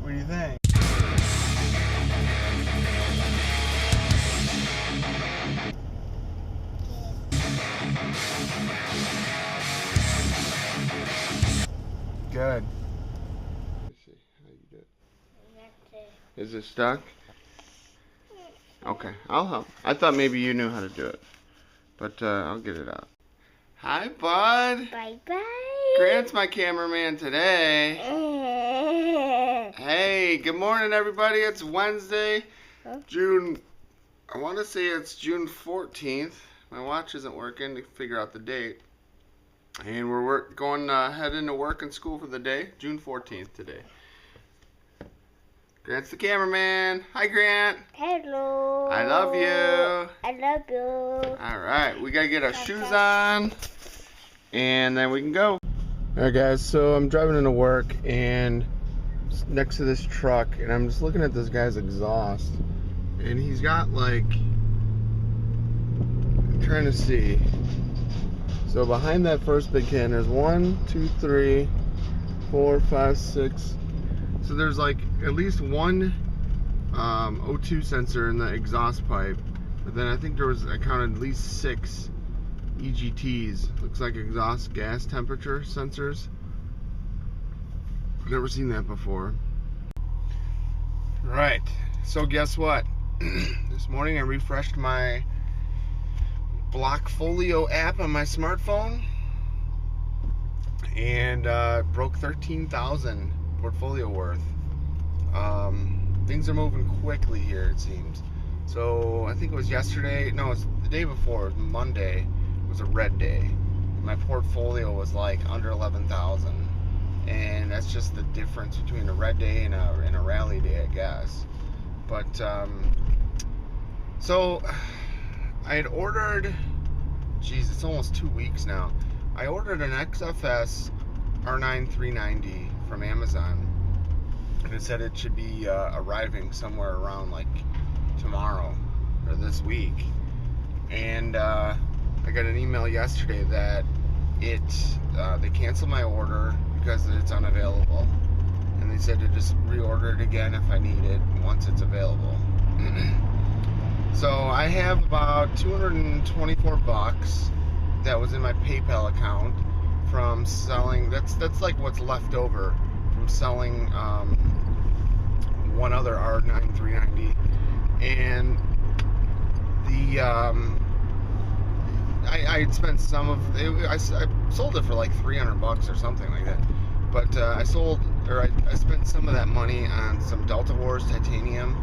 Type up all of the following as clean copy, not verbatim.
What do you think? Good. Let's see how you do it. Is it stuck? Okay, I'll help. I thought maybe you knew how to do it, but I'll get it out. Hi, bud. Bye-bye. Grant's my cameraman today. Hey, good morning, everybody. It's Wednesday, I want to say it's June 14th. My watch isn't working to figure out the date. And we're heading to work and school for the day, June 14th today. Grant's the cameraman. Hi, Grant. Hello. I love you. I love you. All right, we got to get our shoes on, and then we can go. All right, guys, so I'm driving into work, and next to this truck, and I'm just looking at this guy's exhaust, and he's got, like, I'm trying to see. So behind that first big can, there's 1, 2, 3, 4, 5, 6. So there's like at least one O2 sensor in the exhaust pipe. But then I think I counted at least 6 EGTs. Looks like exhaust gas temperature sensors. I've never seen that before. Right. So guess what? This morning I refreshed my Blockfolio app on my smartphone and broke 13,000 portfolio worth. Things are moving quickly here, it seems. So I think it was yesterday, no, it's the day before, Monday was a red day. My portfolio was like under 11,000, and that's just the difference between a red day and a rally day, I guess. But so I had ordered, geez, it's almost 2 weeks now. I ordered an XFS R9 390 from Amazon, and it said it should be arriving somewhere around like tomorrow or this week. And I got an email yesterday that they canceled my order because it's unavailable, and they said to just reorder it again if I need it once it's available. So I have about 224 bucks that was in my PayPal account from selling. That's like what's left over from selling one other R9 390, and the I had spent some of it. I sold it for like 300 bucks or something like that. But I spent some of that money on some Delta Wars titanium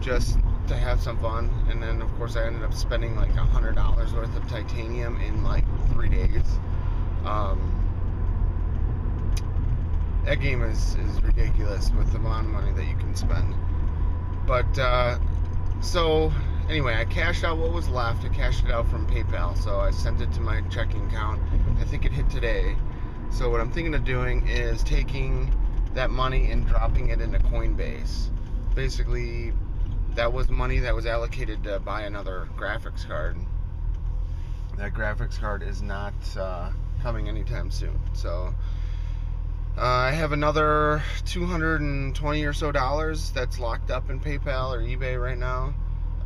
just to have some fun, and then of course I ended up spending like $100 worth of titanium in like 3 days. That game is ridiculous with the amount of money that you can spend. But so anyway, I cashed out what was left. I cashed it out from PayPal, so I sent it to my checking account. I think it hit today. So what I'm thinking of doing is taking that money and dropping it into Coinbase. Basically, that was money that was allocated to buy another graphics card. That graphics card is not coming anytime soon. So I have another $220 or so that's locked up in PayPal or eBay right now.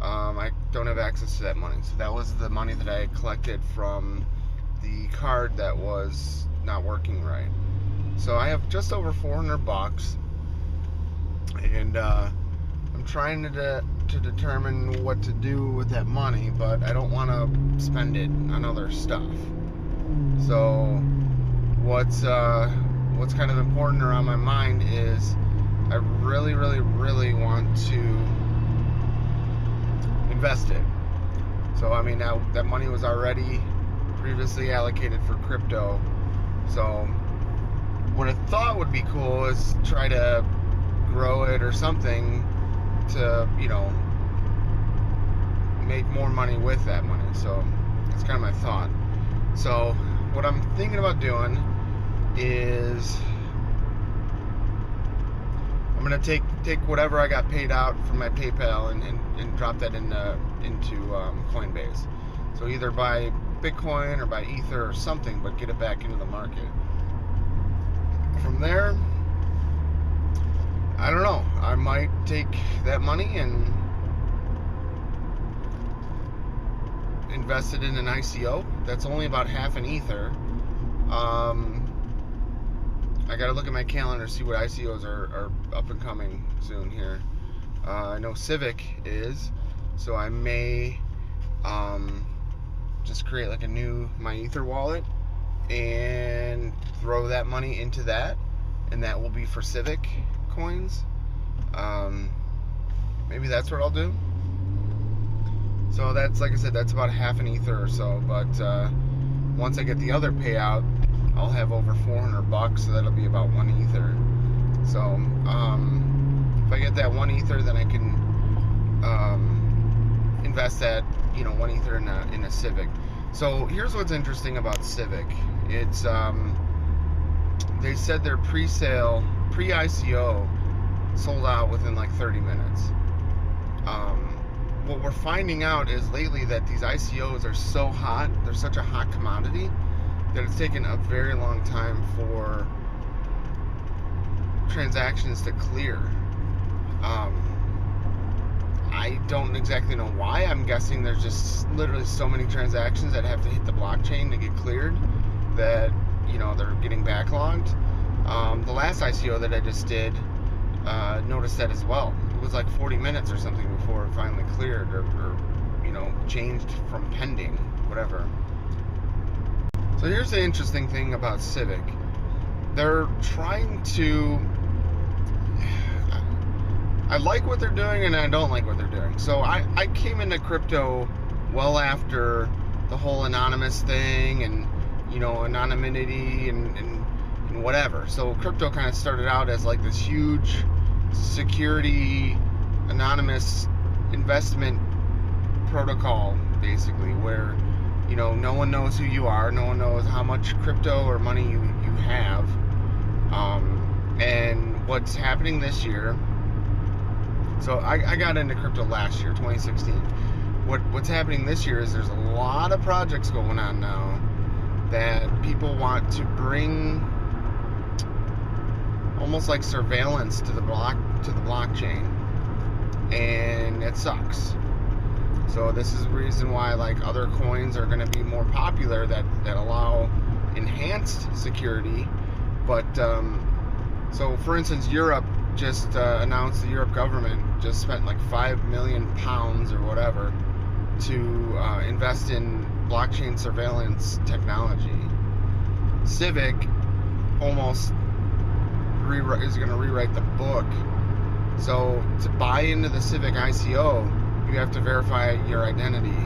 I don't have access to that money. So that was the money that I collected from the card that was not working right. So I have just over 400 bucks, and I'm trying to determine what to do with that money, but I don't want to spend it on other stuff. So what's kind of important around my mind is I really want to invest it. So I mean, now that money was already previously allocated for crypto. So what I thought would be cool is try to grow it or something to, you know, make more money with that money. So that's kind of my thought. So what I'm thinking about doing is I'm gonna take whatever I got paid out from my PayPal and drop that into Coinbase. So either buy Bitcoin or buy Ether or something, but get it back into the market. From there, I don't know. I might take that money and invest it in an ICO. That's only about half an ether. I gotta look at my calendar to see what ICOs are up and coming soon here. I know Civic is, so I may just create like a new My Ether wallet and throw that money into that, and that will be for Civic coins. Maybe that's what I'll do. So that's, like I said, that's about half an ether or so. But once I get the other payout, I'll have over 400 bucks, so that'll be about 1 ether. So if I get that 1 ether, then I can invest that, 1 ether in a Civic. So here's what's interesting about Civic. It's they said their pre-ICO sold out within like 30 minutes. What we're finding out is lately that these ICOs are so hot, they're such a hot commodity, that it's taken a very long time for transactions to clear. I don't exactly know why. I'm guessing there's just literally so many transactions that have to hit the blockchain to get cleared that, they're getting backlogged. The last ICO that I just did, noticed that as well. It was like 40 minutes or something before it finally cleared or changed from pending, whatever. So here's the interesting thing about Civic. They're trying to... I like what they're doing and I don't like what they're doing. So I came into crypto well after the whole anonymous thing and, anonymity and whatever. So crypto kind of started out as like this huge security anonymous investment protocol, basically, where no one knows who you are, no one knows how much crypto or money you have. And what's happening this year, so I got into crypto last year, 2016. What's happening this year is there's a lot of projects going on now that people want to bring almost like surveillance to the blockchain, and it sucks. So this is the reason why like other coins are going to be more popular that allow enhanced security. But so for instance, Europe just announced, the Europe government just spent like £5 million or whatever to invest in blockchain surveillance technology. Civic almost is going to rewrite the book. So to buy into the Civic ICO, you have to verify your identity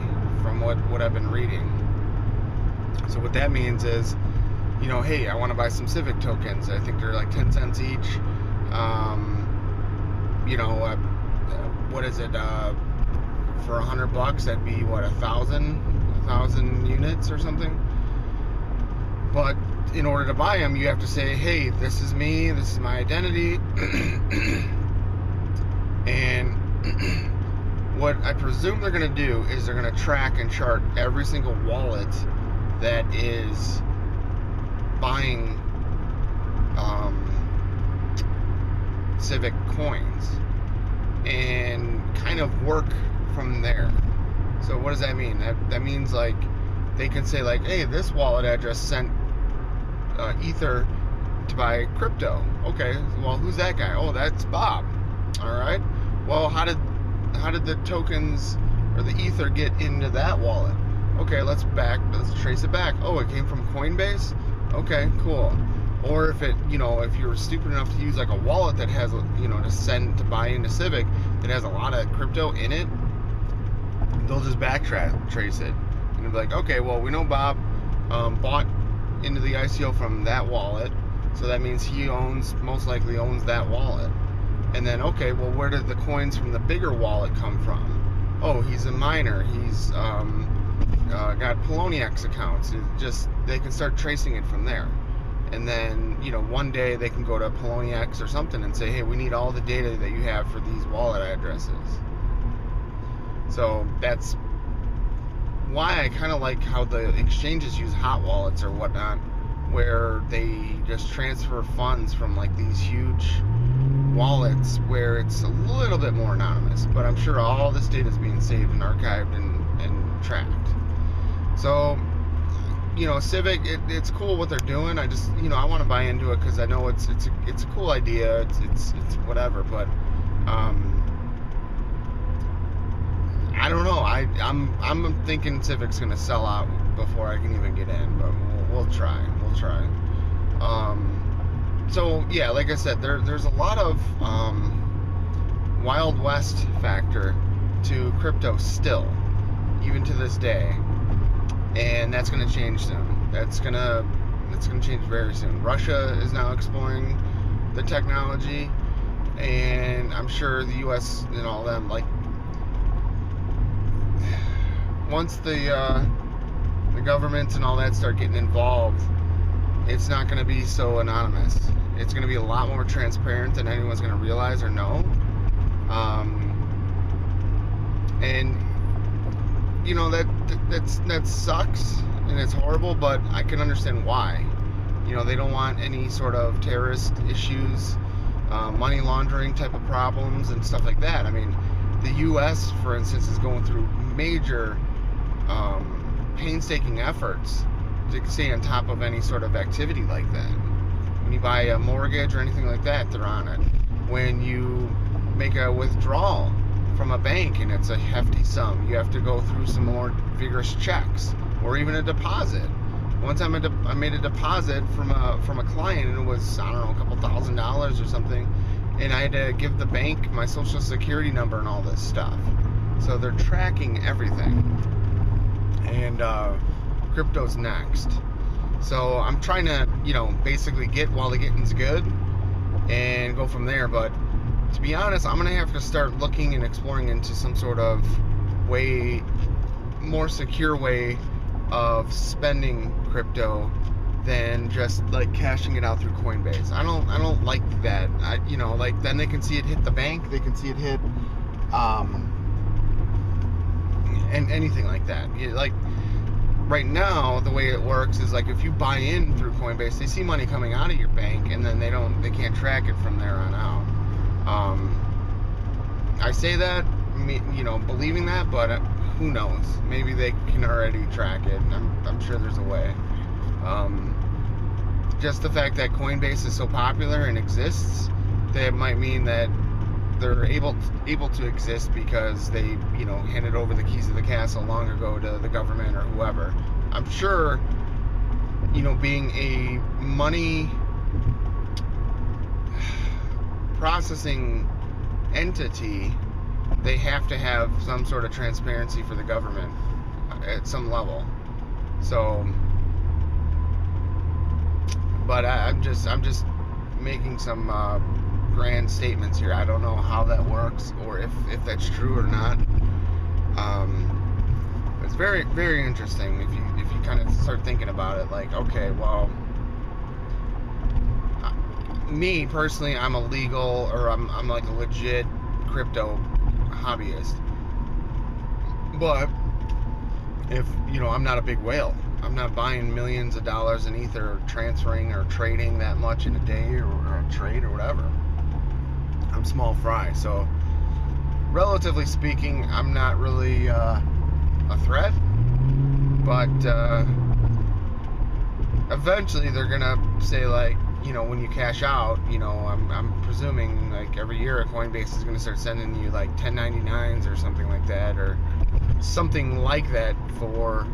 from what I've been reading. So what that means is, hey, I want to buy some Civic tokens. I think they're like 10 cents each. What is it? For $100, that'd be what, 1,000 units or something. But in order to buy them, you have to say, hey, this is me, this is my identity. And what I presume they're going to do is they're going to track and chart every single wallet that is buying Civic coins and kind of work from there. So what does that mean? That means like they can say like, hey, this wallet address sent Ether to buy crypto. Okay, well, who's that guy? Oh, that's Bob. All right. Well, how did the tokens or the Ether get into that wallet? Okay, let's trace it back. Oh, it came from Coinbase. Okay, cool. Or if if you're stupid enough to use like a wallet that has to buy into Civic that has a lot of crypto in it, they'll just trace it and they'll be like, okay, well, we know Bob bought into the ICO from that wallet, so that means he most likely owns that wallet. And then, okay, well, where did the coins from the bigger wallet come from? Oh, he's a miner. He's got Poloniex accounts. They can start tracing it from there. And then, one day they can go to Poloniex or something and say, hey, we need all the data that you have for these wallet addresses. So that's why I kind of like how the exchanges use hot wallets or whatnot, where they just transfer funds from like these huge wallets where it's a little bit more anonymous, but I'm sure all this data is being saved and archived and tracked. So, Civic, it's cool what they're doing. I just, I want to buy into it because I know it's a cool idea. It's whatever, but I don't know. I'm thinking Civic's gonna sell out before I can even get in, but we'll try. So yeah, like I said, there's a lot of Wild West factor to crypto still, even to this day, and that's gonna change soon. That's gonna change very soon. Russia is now exploring the technology, and I'm sure the U.S. and all them, like, once the governments and all that start getting involved, it's not going to be so anonymous. It's going to be a lot more transparent than anyone's going to realize or know. And that sucks and it's horrible, but I can understand why. They don't want any sort of terrorist issues, money laundering type of problems and stuff like that. I mean, the U.S., for instance, is going through major painstaking efforts to stay on top of any sort of activity like that. When you buy a mortgage or anything like that, they're on it. When you make a withdrawal from a bank and it's a hefty sum, you have to go through some more vigorous checks, or even a deposit. One time I made a deposit from a client, and it was, I don't know, a couple $1,000s or something, and I had to give the bank my social security number and all this stuff. So they're tracking everything. And crypto's next. So I'm trying to, basically get while the getting's good and go from there. But to be honest, I'm gonna have to start looking and exploring into some sort of way more secure way of spending crypto than just like cashing it out through Coinbase. I don't like that. Like, then they can see it hit the bank, they can see it hit and anything like that. Like right now, the way it works is like if you buy in through Coinbase, they see money coming out of your bank, and then they can't track it from there on out. I say that, believing that, but who knows? Maybe they can already track it. I'm sure there's a way. Just the fact that Coinbase is so popular and exists, that might mean that they're able to exist because they, handed over the keys of the castle long ago to the government or whoever. I'm sure, being a money processing entity, they have to have some sort of transparency for the government at some level. So, but I'm just making some grand statements here. I don't know how that works or if that's true or not. It's very, very interesting if you kind of start thinking about it. Like, okay, well, me personally, I'm a legal, or I'm like a legit crypto hobbyist. But if I'm not a big whale. I'm not buying millions of dollars in Ether, or transferring or trading that much in a day or a trade or whatever. I'm small fry, so relatively speaking, I'm not really a threat. But eventually, they're gonna say, like, when you cash out, I'm presuming like every year, Coinbase is gonna start sending you like 1099s or something like that, or something like that for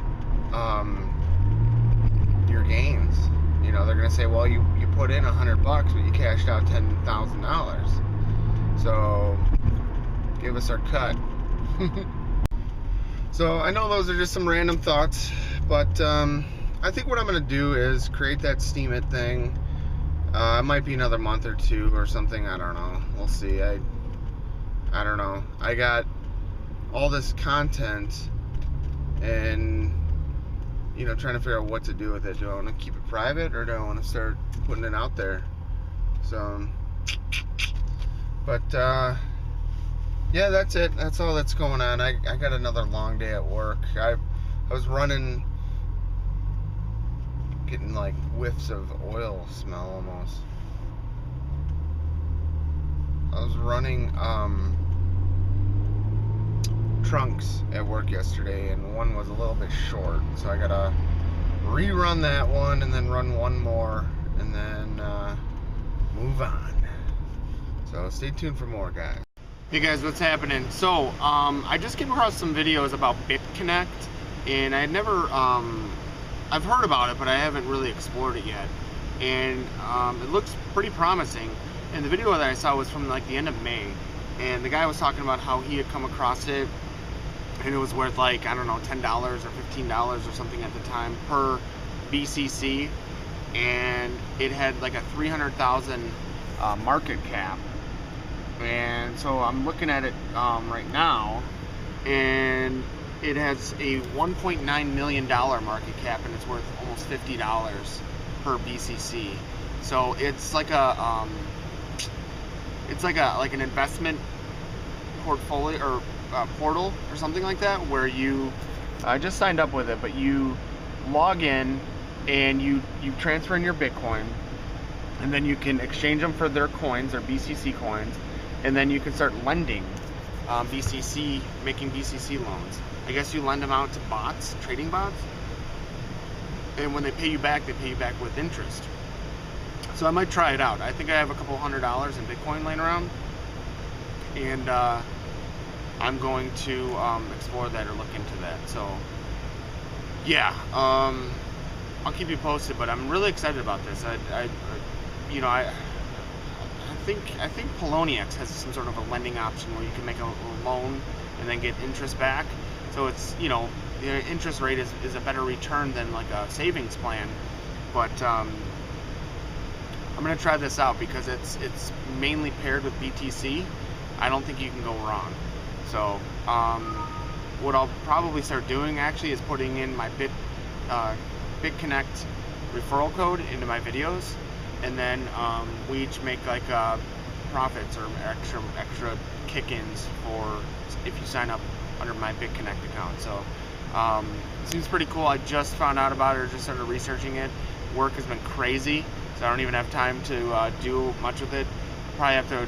your gains. They're gonna say, well, you put in $100, but you cashed out $10,000. So give us our cut. So I know those are just some random thoughts, but I think what I'm gonna do is create that Steam It thing. It might be another month or two or something. I don't know. We'll see. I don't know. I got all this content and trying to figure out what to do with it. Do I want to keep it private, or do I want to start putting it out there? So, but yeah, that's it. That's all that's going on. I got another long day at work. I was running Getting like whiffs of oil smell almost. I was running trunks at work yesterday, and one was a little bit short, so I gotta rerun that one and then run one more and then move on. So stay tuned for more, guys. Hey guys, what's happening? So I just came across some videos about BitConnect, and I had never I've heard about it, but I haven't really explored it yet, and it looks pretty promising. And the video that I saw was from like the end of May, and the guy was talking about how he had come across it, and it was worth like, I don't know, $10 or $15 or something at the time per BCC, and it had like a 300,000 market cap. And so I'm looking at it right now, and it has a $1.9 million market cap, and it's worth almost $50 per BCC. So it's like a like an investment portfolio or portal or something like that, where I just signed up with it, but you log in and you transfer in your Bitcoin, and then you can exchange them for their coins or BCC coins, and then you can start lending making BCC loans. I guess you lend them out to bots, trading bots, and when they pay you back with interest. So I might try it out. I think I have a couple $100 in Bitcoin laying around, and I'm going to explore that or look into that. So yeah, I'll keep you posted, but I'm really excited about this. I think Poloniex has some sort of a lending option where you can make a loan and then get interest back. So it's, the interest rate is a better return than like a savings plan. But I'm gonna try this out because it's mainly paired with BTC. I don't think you can go wrong. So what I'll probably start doing actually is putting in my BitConnect referral code into my videos, and then we each make like profits or extra kick-ins for if you sign up under my BitConnect account. So it seems pretty cool. I just found out about it, or just started researching it. Work has been crazy, so I don't even have time to do much with it. Probably have to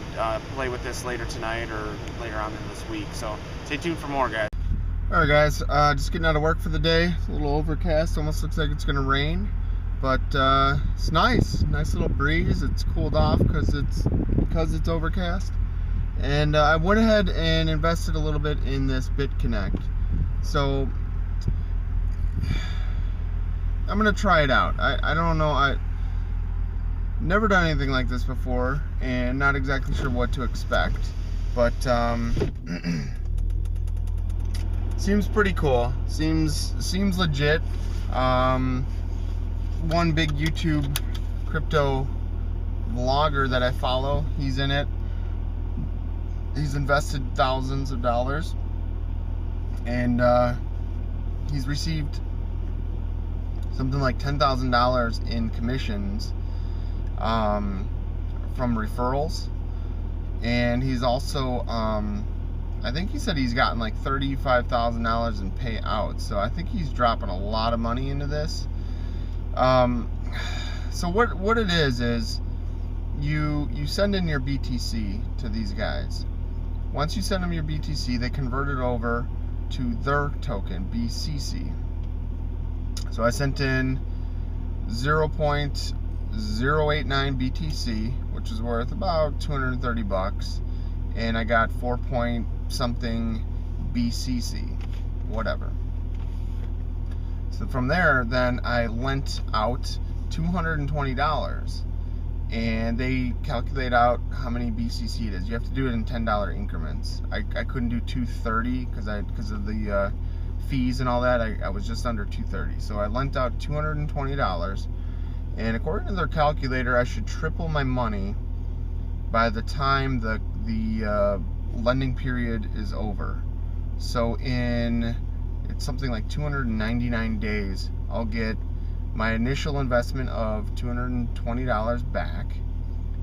play with this later tonight or later on in this week. So stay tuned for more, guys. All right, guys. Just getting out of work for the day. It's a little overcast. Almost looks like it's gonna rain, but it's nice. Nice little breeze. It's cooled off because it's overcast. And I went ahead and invested a little bit in this BitConnect. So I'm gonna try it out. I don't know. I never done anything like this before, and not exactly sure what to expect, but seems pretty cool. Seems legit. One big YouTube crypto vlogger that I follow, he's in it. He's invested thousands of dollars, and he's received something like $10,000 in commissions from referrals, and he's also I think he said he's gotten like $35,000 in payouts. So I think he's dropping a lot of money into this. So what it is you send in your BTC to these guys. Once you send them your BTC, they convert it over to their token, BCC. So I sent in 0.089 BTC, which is worth about 230 bucks, and I got 4 point something BCC, whatever. So from there, then I lent out $220, and they calculate out how many BCC it is. You have to do it in $10 increments. I couldn't do 230 because of the fees and all that. I was just under 230. So I lent out $220, and according to their calculator, I should triple my money by the time the lending period is over. So it's something like 299 days, I'll get my initial investment of $220 back,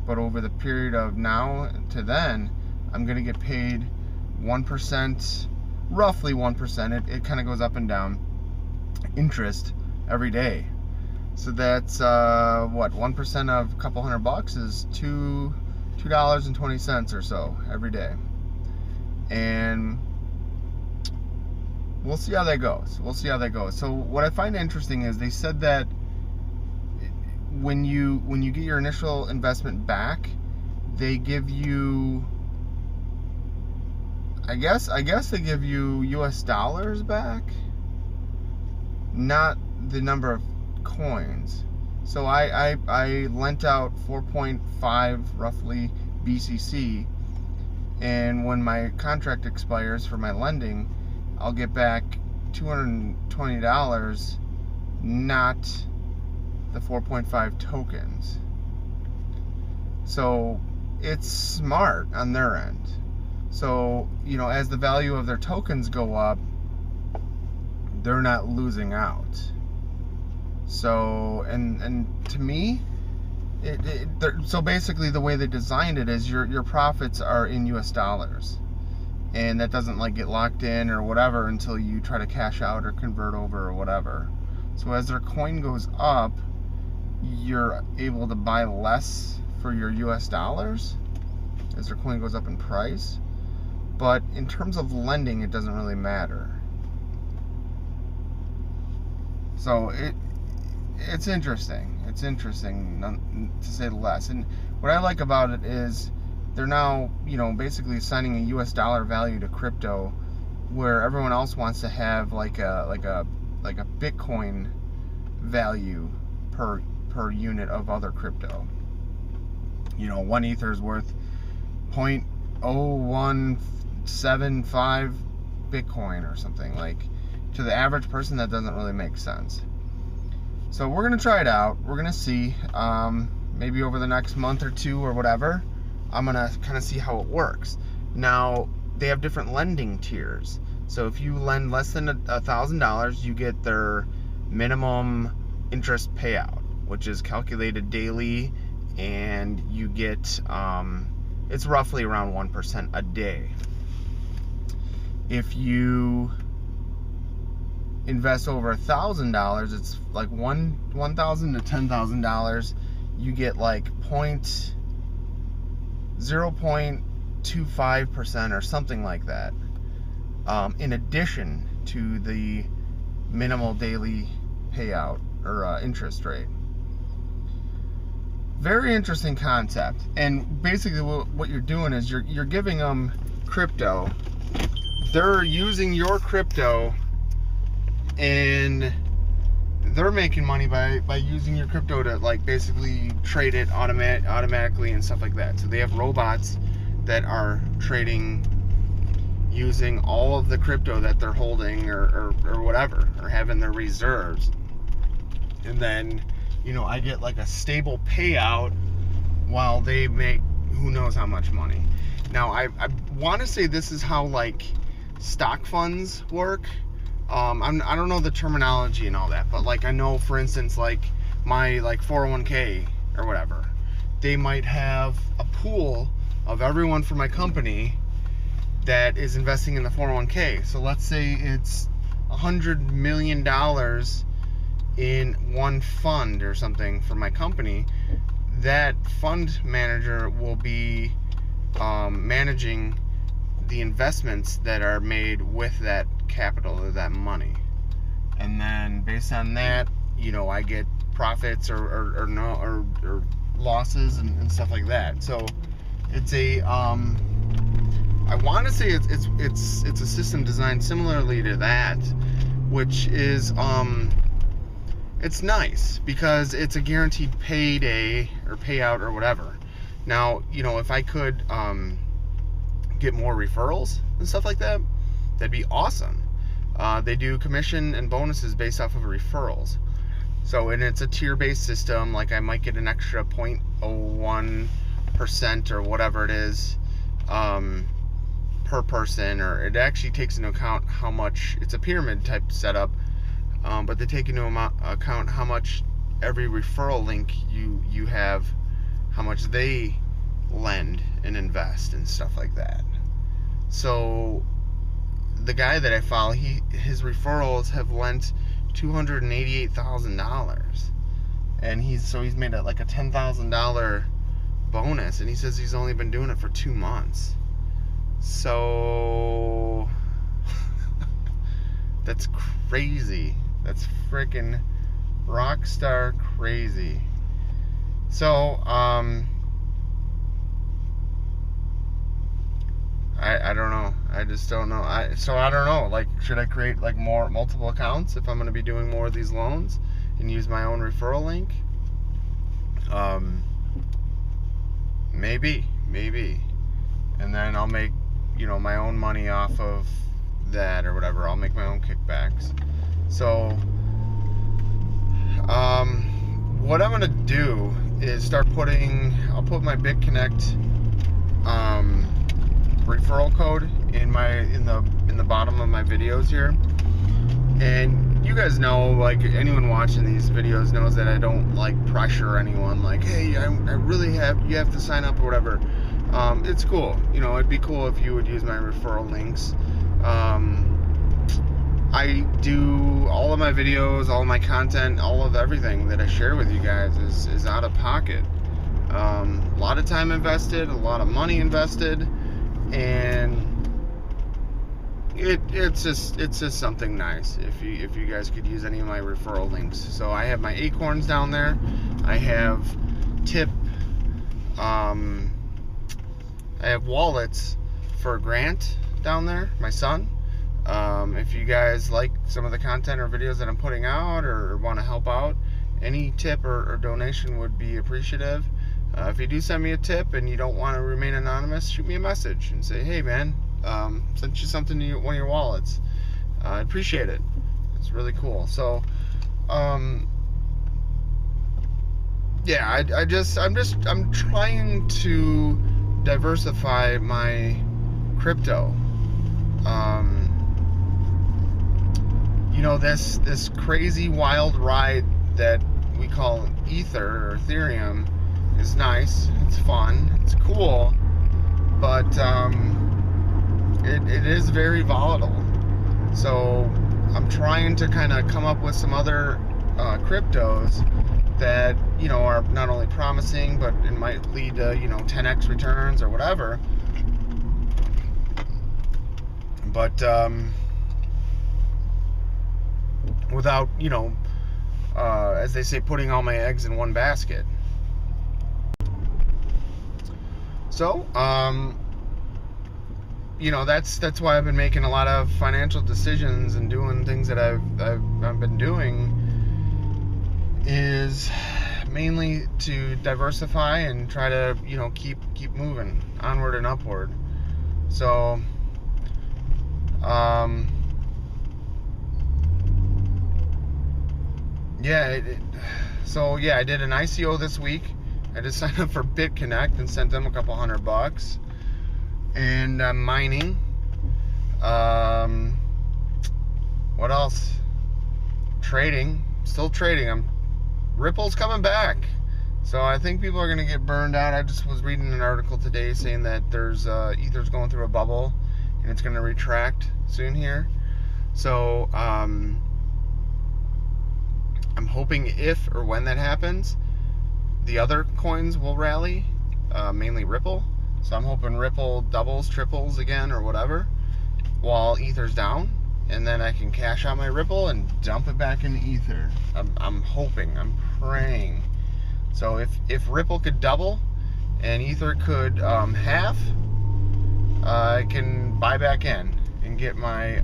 but over the period of now to then, I'm going to get paid 1%, roughly 1%. It kind of goes up and down, interest every day. So that's what, 1% of a couple $100 is $2.20 or so every day. And we'll see how that goes. So what I find interesting is they said that when you get your initial investment back, they give you, I guess they give you US dollars back, not the number of coins. So I lent out 4.5 roughly BCC, and when my contract expires for my lending, I'll get back $220, not the 4.5 tokens. So it's smart on their end. So, you know, as the value of their tokens go up, they're not losing out. So, and to me, so basically the way they designed it is your profits are in US dollars, and that doesn't like get locked in or whatever until you try to cash out or convert over or whatever. So as their coin goes up, you're able to buy less for your US dollars as their coin goes up in price. But in terms of lending, it doesn't really matter. So it's interesting. It's interesting, to say the least. And what I like about it is they're now, you know, basically assigning a US dollar value to crypto, where everyone else wants to have like a Bitcoin value per unit of other crypto. You know, 1 Ether is worth 0.0175 Bitcoin or something. Like, to the average person, that doesn't really make sense. So we're gonna try it out. We're gonna see, maybe over the next month or two or whatever, I'm gonna kind of see how it works. Now, they have different lending tiers. So if you lend less than $1,000, you get their minimum interest payout, which is calculated daily, and you get, it's roughly around 1% a day. If you invest over $1,000, it's like $1,000 to $10,000, you get like 0.25% or something like that, in addition to the minimal daily payout or interest rate. Very interesting concept. And basically what you're doing is you're giving them crypto. They're using your crypto, and they're making money by using your crypto to like basically trade it automatically and stuff like that. So they have robots that are trading using all of the crypto that they're holding or whatever, or having their reserves. And then, you know, I get like a stable payout while they make who knows how much money. Now, I want to say this is how like stock funds work. I don't know the terminology and all that, but like I know, for instance, like my like 401k or whatever, they might have a pool of everyone from my company that is investing in the 401k. So let's say it's $100 million in one fund or something for my company. That fund manager will be managing the investments that are made with that capital or that money, and then based on that, you know, I get profits or losses and stuff like that. So it's a I want to say it's a system designed similarly to that, which is it's nice because it's a guaranteed payday or payout or whatever. Now, you know, if I could get more referrals and stuff like that, that'd be awesome. They do commission and bonuses based off of referrals. So, and it's a tier-based system. Like I might get an extra 0.01% or whatever it is per person, or it actually takes into account how much, it's a pyramid type setup, but they take into account how much every referral link you have, how much they lend and invest and stuff like that. So the guy that I follow, his referrals have lent $288,000. and he's made it like a $10,000 bonus, and he says he's only been doing it for 2 months. So that's crazy. That's freaking rockstar crazy. So I don't know. I just don't know. I don't know. Like, should I create like multiple accounts if I'm going to be doing more of these loans and use my own referral link? Maybe. And then I'll make, my own money off of that or whatever. I'll make my own kickbacks. So, what I'm going to do is I'll put my BitConnect referral code in the bottom of my videos here. And you guys know, like, anyone watching these videos knows that I don't like pressure anyone, like, hey, I really you have to sign up or whatever. It's cool. It'd be cool if you would use my referral links. I do all of my videos, all of my content, all of everything that I share with you guys is out of pocket. A lot of time invested, a lot of money invested, and it's just something nice if you guys could use any of my referral links. So I have my Acorns down there. I have I have wallets for Grant down there, my son. If you guys like some of the content or videos that I'm putting out or want to help out, any tip or donation would be appreciative. If you do send me a tip and you don't want to remain anonymous, shoot me a message and say, hey man, sent you something to one of your wallets. I appreciate it. It's really cool. So, yeah, I'm trying to diversify my crypto. This crazy wild ride that we call Ether or Ethereum is nice. It's fun. It's cool. But it is very volatile. So I'm trying to kind of come up with some other cryptos that are not only promising, but it might lead to 10x returns or whatever. But without as they say, putting all my eggs in one basket. So that's why I've been making a lot of financial decisions and doing things that I've been doing, is mainly to diversify and try to keep moving onward and upward. So I did an ICO this week. I just signed up for BitConnect and sent them a couple $100, and I'm mining. What else? Still trading. Ripple's coming back, so I think people are gonna get burned out. I just was reading an article today saying that there's Ether's going through a bubble and it's gonna retract soon here. So I'm hoping if or when that happens, the other coins will rally, mainly Ripple. So I'm hoping Ripple doubles, triples again, or whatever, while Ether's down, and then I can cash out my Ripple and dump it back into Ether. I'm hoping, I'm praying. So if Ripple could double and Ether could half, I can buy back in and get my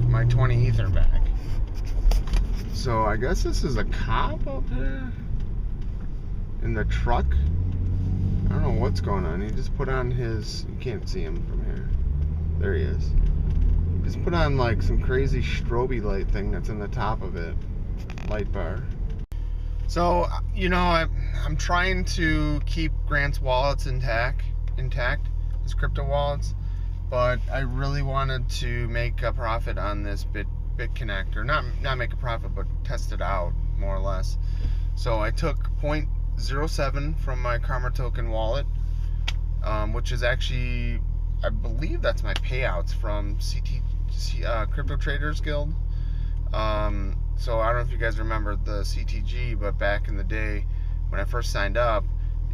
my 20 Ether back. So I guess this is a cop up there in the truck. I don't know what's going on. He just put on his, you can't see him from here. There he is. Just put on like some crazy strobe light thing that's in the top of it. Light bar. So, I'm trying to keep Grant's wallets intact, his crypto wallets, but I really wanted to make a profit on this BitConnect, or not make a profit, but test it out more or less. So I took 0.07 from my Karma token wallet, which is actually, I believe that's my payouts from Crypto Traders Guild. So I don't know if you guys remember the CTG, but back in the day when I first signed up,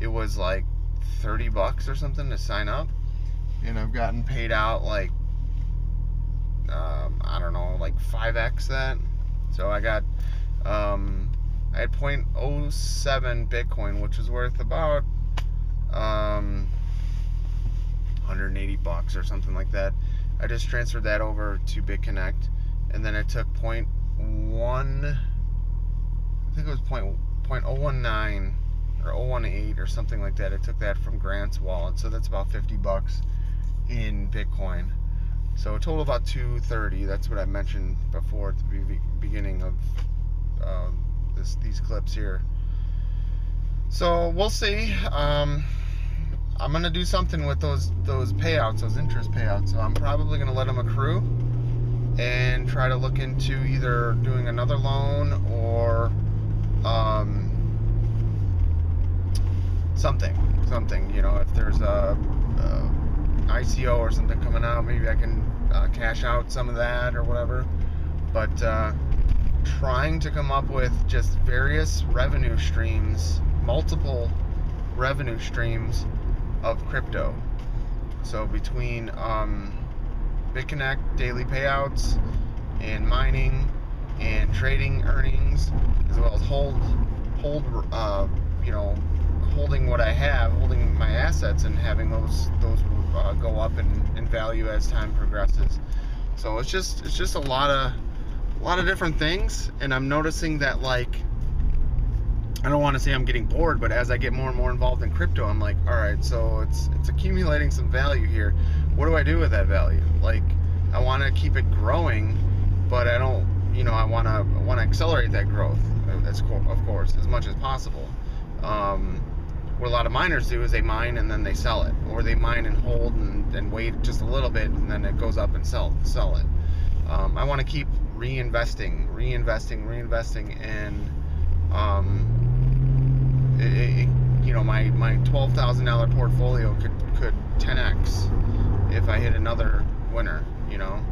it was like $30 or something to sign up, and I've gotten paid out like I don't know, like 5x that. So I got I had 0.07 Bitcoin, which was worth about $180 or something like that. I just transferred that over to BitConnect, and then I took 0.1, I think it was 0.019 or 018 or something like that. I took that from Grant's wallet, so that's about $50 in Bitcoin. So a total about 230. That's what I mentioned before at the beginning of these clips here. So we'll see. I'm gonna do something with those payouts, those interest payouts. So I'm probably gonna let them accrue and try to look into either doing another loan or something. You know, if there's a ICO or something coming out, maybe I can cash out some of that or whatever. But trying to come up with just various revenue streams, multiple revenue streams of crypto. So between BitConnect daily payouts and mining and trading earnings, as well as holding what I have, holding my assets, and having those go up in value as time progresses. So it's just a lot of different things, and I'm noticing that, like, I don't want to say I'm getting bored, but as I get more and more involved in crypto, I'm like, all right, so it's accumulating some value here. What do I do with that value? Like, I want to keep it growing, but I don't, you know, I want to accelerate that growth, of course, as much as possible. What a lot of miners do is they mine and then they sell it, or they mine and hold and wait just a little bit, and then it goes up and sell it. I want to keep reinvesting, and you know, my $12,000 portfolio could 10x if I hit another winner, you know,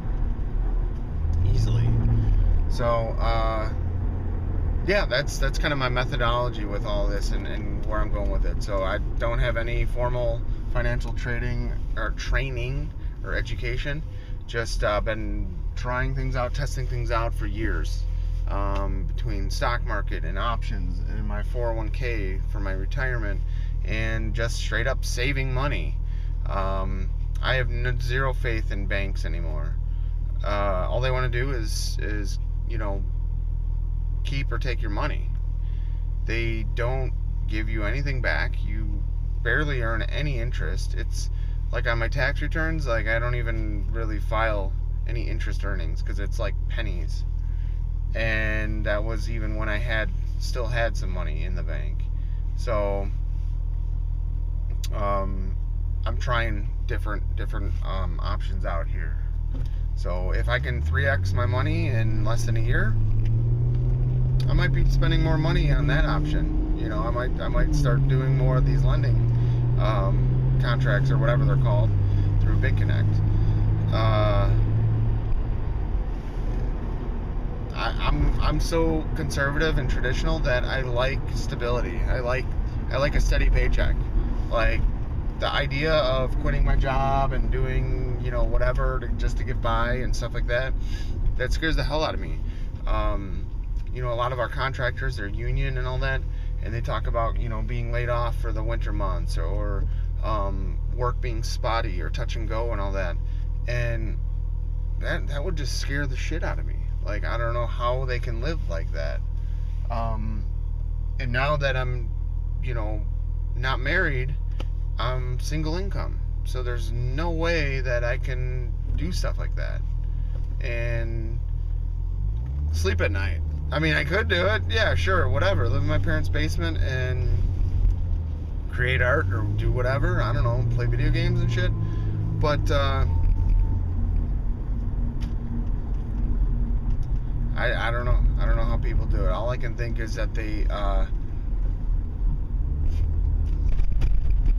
easily. So yeah, that's kind of my methodology with all this, and where I'm going with it. So I don't have any formal financial trading or training or education. Just been trying things out, testing things out for years, between stock market and options and my 401k for my retirement, and just straight up saving money. I have zero faith in banks anymore. All they want to do is you know, keep or take your money. They don't give you anything back. You barely earn any interest. It's like on my tax returns, like I don't even really file any interest earnings because it's like pennies. And that was even when I still had some money in the bank. So I'm trying different options out here. So if I can 3x my money in less than a year, I might be spending more money on that option. You know, I might start doing more of these lending contracts or whatever they're called through BitConnect. I'm so conservative and traditional that I like stability. I like a steady paycheck. Like the idea of quitting my job and doing, you know, whatever just to get by and stuff like that scares the hell out of me. You know, a lot of our contractors, they're union and all that, and they talk about, you know, being laid off for the winter months, or work being spotty or touch and go and all that, and that would just scare the shit out of me. Like, I don't know how they can live like that. And now that I'm, you know, not married, I'm single income, so there's no way that I can do stuff like that and sleep at night. I mean, I could do it, yeah, sure, whatever, live in my parents' basement and create art or do whatever, I don't know, play video games and shit, but I don't know how people do it. All I can think is that they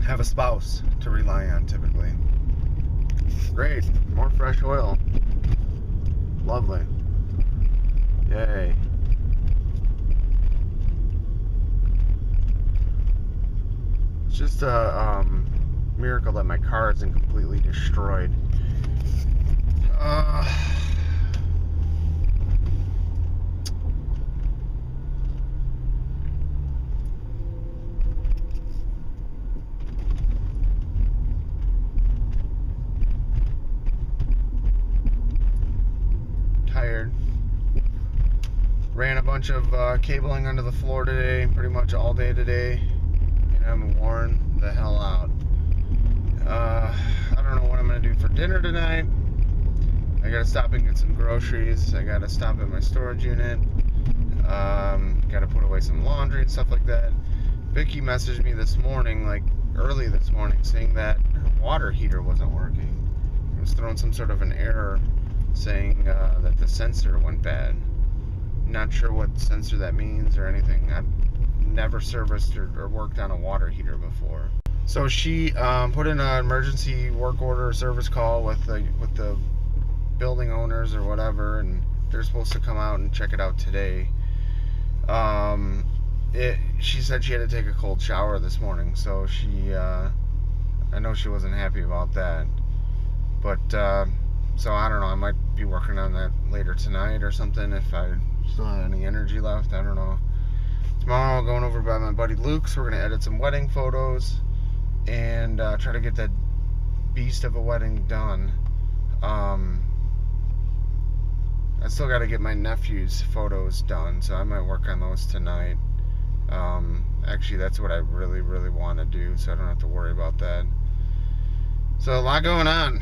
have a spouse to rely on, typically. Great, more fresh oil. Lovely. Yay. just a miracle that my car isn't completely destroyed. Tired. Ran a bunch of cabling under the floor today, pretty much all day today, and I'm worn the hell out. I don't know what I'm gonna do for dinner tonight. I gotta stop and get some groceries. I gotta stop at my storage unit. Gotta put away some laundry and stuff like that. Vicky messaged me this morning, like early this morning, saying that her water heater wasn't working. It was throwing some sort of an error saying that the sensor went bad. Not sure what sensor that means or anything. I've never serviced or worked on a water heater before. So she put in an emergency work order service call with the building owners or whatever, and they're supposed to come out and check it out today. She said she had to take a cold shower this morning, so I know she wasn't happy about that. But so I don't know, I might be working on that later tonight or something if I still have any energy left. I don't know. Tomorrow I'm going over by my buddy Luke's. We're gonna edit some wedding photos and try to get that beast of a wedding done. I still got to get my nephew's photos done, so I might work on those tonight. Actually, that's what I really, really want to do, so I don't have to worry about that. So a lot going on.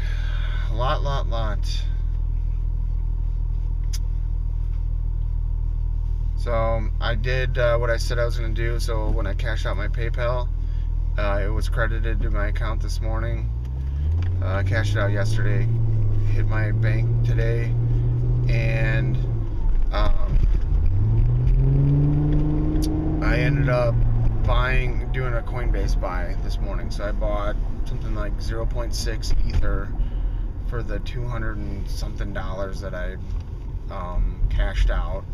A lot. So I did what I said I was going to do. So when I cashed out my PayPal, it was credited to my account this morning. I cashed it out yesterday, hit my bank today, and I ended up doing a Coinbase buy this morning. So I bought something like 0.6 Ether for the $200 and something that I cashed out.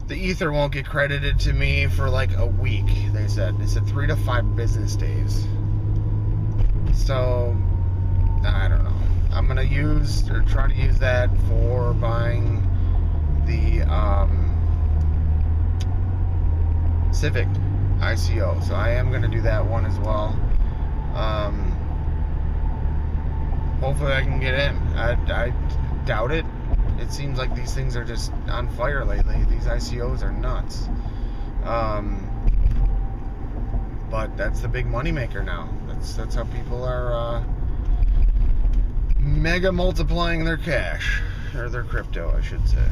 The Ether won't get credited to me for like a week, they said. They said 3 to 5 business days. So, I don't know. I'm going to try to use that for buying the Civic ICO. So I am going to do that one as well. Hopefully I can get in. I doubt it. It seems like these things are just on fire lately. These ICOs are nuts. But that's the big moneymaker now. That's how people are mega multiplying their cash. Or their crypto, I should say.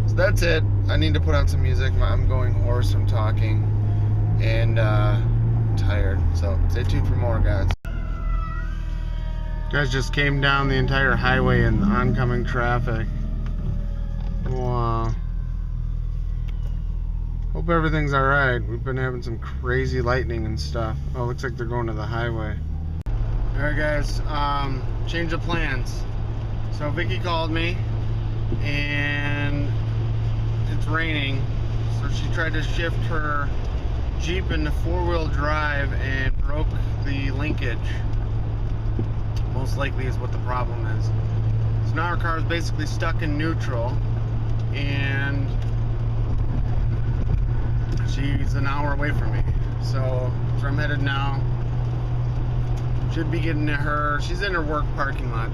So that's it. I need to put on some music. I'm going hoarse from talking. And tired. So stay tuned for more, guys. Guys just came down the entire highway in oncoming traffic. Wow. Hope everything's alright. We've been having some crazy lightning and stuff. Oh, looks like they're going to the highway. Alright guys, change of plans. So Vicky called me and it's raining. So she tried to shift her Jeep into 4-wheel drive and broke the linkage. Most likely is what the problem is. So now our car is basically stuck in neutral, and she's an hour away from me. So that's where I'm headed now. Should be getting to her. She's in her work parking lot.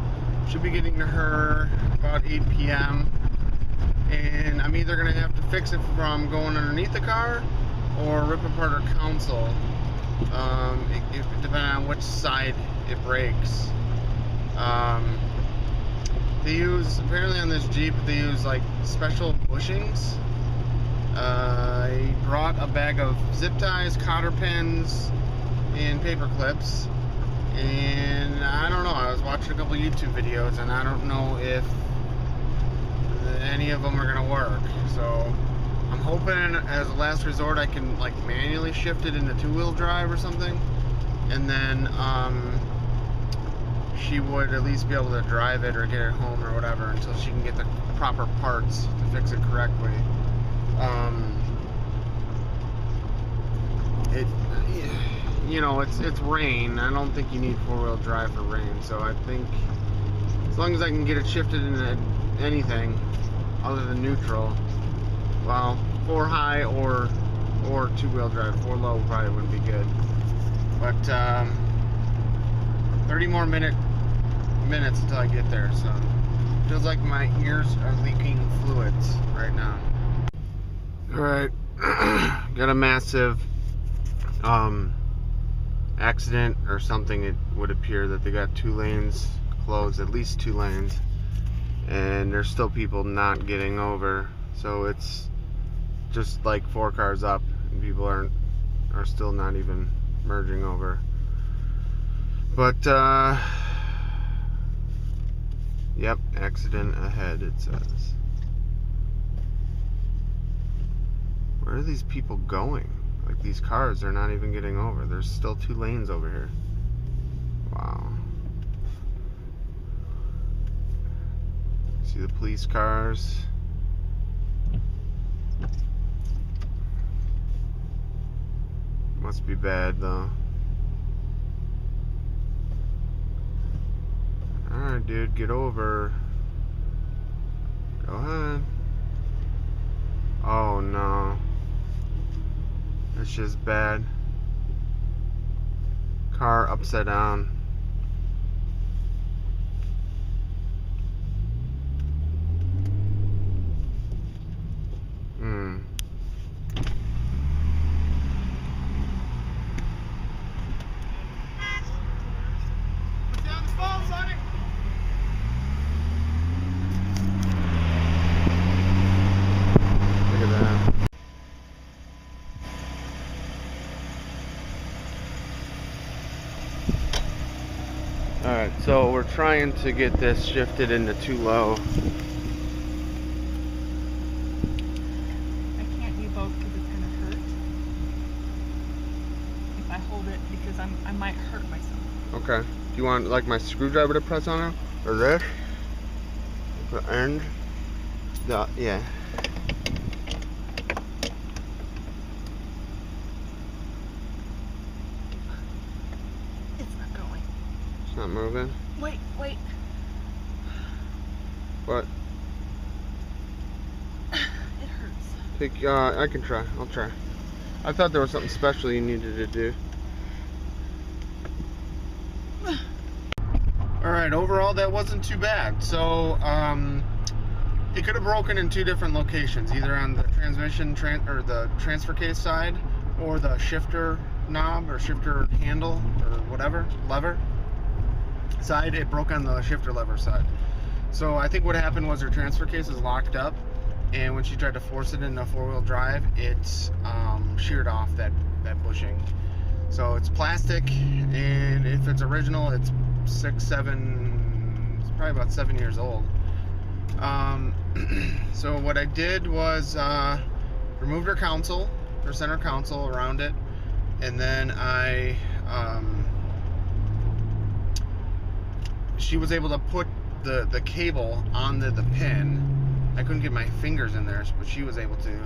Should be getting to her about 8 p.m. And I'm either gonna have to fix it from going underneath the car or rip apart her console. Depending on which side it breaks. They use, apparently on this Jeep, they use like special bushings. I brought a bag of zip ties, cotter pins, and paper clips. And I don't know, I was watching a couple YouTube videos and I don't know if any of them are gonna work. So I'm hoping as a last resort I can like manually shift it into 2-wheel drive or something. And then she would at least be able to drive it or get it home or whatever until she can get the proper parts to fix it correctly. you know, it's rain. I don't think you need four-wheel drive for rain. So I think as long as I can get it shifted into anything other than neutral, well, 4 high or two-wheel drive. 4 low probably wouldn't be good. But 30 more minutes until I get there. So feels like my ears are leaking fluids right now. All right, got a massive accident or something. It would appear that they got 2 lanes closed, at least 2 lanes, and there's still people not getting over. So it's just like 4 cars up, and people are still not even merging over. But yep, accident ahead, it says. Where are these people going? Like, these cars are not even getting over. There's still 2 lanes over here. Wow. See the police cars. Must be bad though. Alright, dude, get over. Go ahead. Oh no. That's just bad. Car upside down. Put down the phone, buddy. Look at that. Alright, so we're trying to get this shifted into 2 low. I can't do both because it's going to hurt if I hold it, because I might hurt myself. Okay. Do you want like my screwdriver to press on it? Or this? The end? Yeah. It's not going. It's not moving? Wait. What? It hurts. Take, I can try. I'll try. I thought there was something special you needed to do. Alright, overall that wasn't too bad. So, it could have broken in 2 different locations, either on the transmission or the transfer case side, or the shifter knob or shifter handle or whatever, lever side. It broke on the shifter lever side. So I think what happened was her transfer case is locked up, and when she tried to force it into 4-wheel drive, it sheared off that bushing. So it's plastic, and if it's original, it's 6, 7, it's probably about 7 years old. So what I did was removed her console, her center console around it, and then she was able to put the cable on the pin. I couldn't get my fingers in there, but she was able to.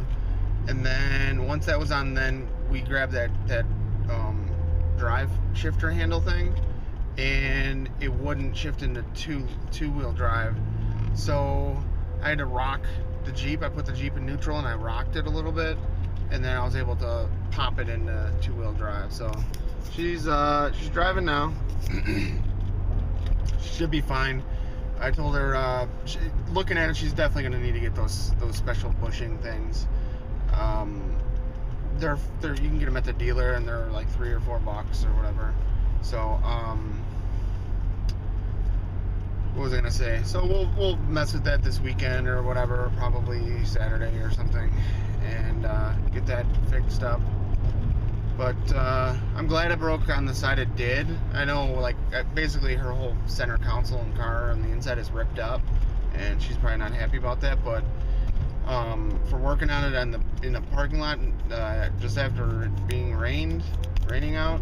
And then once that was on, then we grabbed that drive shifter handle thing, and it wouldn't shift into two-wheel drive. So I had to rock the Jeep. I put the Jeep in neutral and I rocked it a little bit, and then I was able to pop it into 2-wheel drive. So she's driving now. She should be fine. I told her, looking at it, she's definitely going to need to get those special bushing things. You can get them at the dealer, and they're like $3 or $4 or whatever. So what was I gonna say? So we'll mess with that this weekend or whatever, probably Saturday or something, and get that fixed up. But I'm glad it broke on the side it did. I know, like, basically her whole center console and car on the inside is ripped up, and she's probably not happy about that. But for working on it in the parking lot just after it being raining out,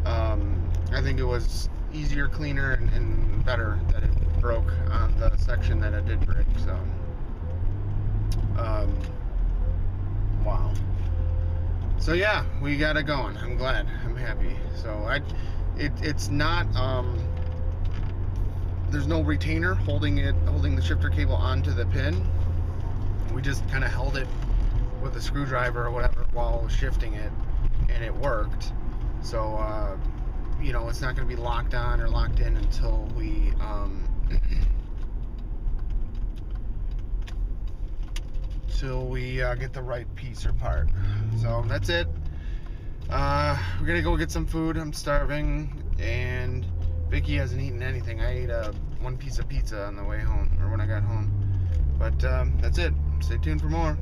I think it was easier, cleaner, and better that it broke on the section that it did break. So wow. So yeah, we got it going. I'm glad. I'm happy. So it's not. There's no retainer holding the shifter cable onto the pin. We just kind of held it with a screwdriver or whatever while shifting it, and it worked. So you know, it's not going to be locked on or locked in until we get the right piece or part. So that's it. We're gonna go get some food. I'm starving, and Vicky hasn't eaten anything. I ate one piece of pizza on the way home, or when I got home. But that's it. Stay tuned for more.